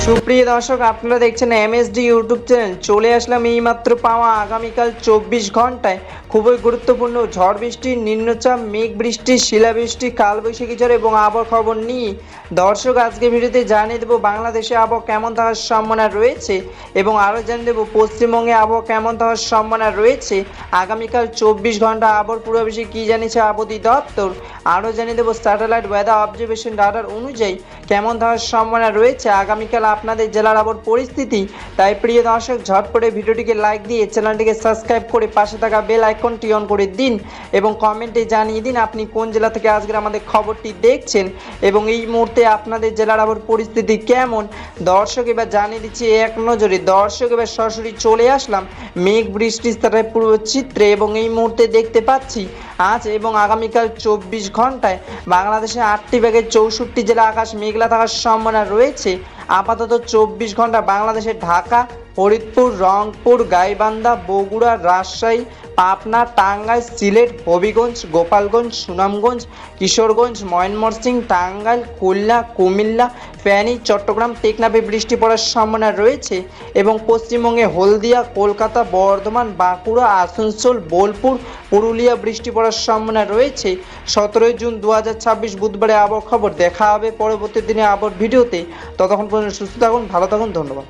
সুপ্রিয় দর্শক, আপনারা দেখছেন এমএসডি ইউটিউব চ্যানেল। চলে আসলাম এইমাত্র পাওয়া আগামীকাল 24 ঘন্টায় খুবই গুরুত্বপূর্ণ ঝড় বৃষ্টি, নিম্নচাপ, মেঘ বৃষ্টি, শিলাবৃষ্টি, কালবৈশাখী ঝড় এবং আবহাওয়া খবর নিয়ে দর্শক আজকে ভিডিওতে জানিয়ে দেবো বাংলাদেশে আবহাওয়া কেমন থাকার সম্ভাবনা রয়েছে এবং আরও জানিয়ে দেবো পশ্চিমবঙ্গে আবহাওয়া কেমন থাকার সম্ভাবনা রয়েছে। আগামীকাল 24 ঘন্টা আবহাওয়ার পূর্বাভাসে কী জানিয়েছে আবহাওয়া দপ্তর, আরও জানিয়ে দেবো স্যাটেলাইট ওয়েদার অবজারভেশন ডাটার অনুযায়ী কেমন থাকার সম্ভাবনা রয়েছে আগামীকাল আপনাদের জেলার আবহাওয়ার পরিস্থিতি। তাই প্রিয় দর্শক, ঝটপটে ভিডিওটিকে লাইক দিয়ে চ্যানেলটিকে সাবস্ক্রাইব করে পাশে থাকা বেল আইকনটি অন করে দিন এবং কমেন্টে জানিয়ে দিন আপনি কোন জেলা থেকে আজকের আমাদের খবরটি দেখছেন এবং এই মুহূর্তে আপনাদের জেলার আবহাওয়ার পরিস্থিতি কেমন। দর্শক এবার জানিয়ে দিচ্ছি এক নজরে। দর্শক এবার সরাসরি চলে আসলাম মেঘ বৃষ্টির স্যাটেলাইট পূর্ব চিত্রে এবং এই মুহূর্তে দেখতে পাচ্ছি আজ এবং আগামীকাল 24 ঘন্টায় বাংলাদেশে 8টি ভাগের 64 জেলা আকাশ মেঘলা থাকার সম্ভাবনা রয়েছে। আপাতত 24 ঘন্টা বাংলাদেশের ঢাকা, ফরিদপুর, রংপুর, গাইবান্ধা, বগুড়া, রাজশাহী, পাবনা, টাঙ্গাইল, সিলেট, হবিগঞ্জ, গোপালগঞ্জ, সুনামগঞ্জ, কিশোরগঞ্জ, ময়মনসিংহ, টাঙ্গাইল, খুলনা, কুমিল্লা, ফেনী, চট্টগ্রাম, টেকনাফে বৃষ্টি পড়ার সম্ভাবনা রয়েছে এবং পশ্চিমবঙ্গে হলদিয়া, কলকাতা, বর্ধমান, বাঁকুড়া, আসানসোল, বোলপুর, পুরুলিয়া বৃষ্টি পড়ার সম্ভাবনা রয়েছে। 17 জুন 2026 বুধবারে আবহাওয়া খবর দেখা হবে পরবর্তী দিনে আবহাওয়ার ভিডিওতে। ততক্ষণ পর্যন্ত সুস্থ থাকুন, ভালো থাকুন, ধন্যবাদ।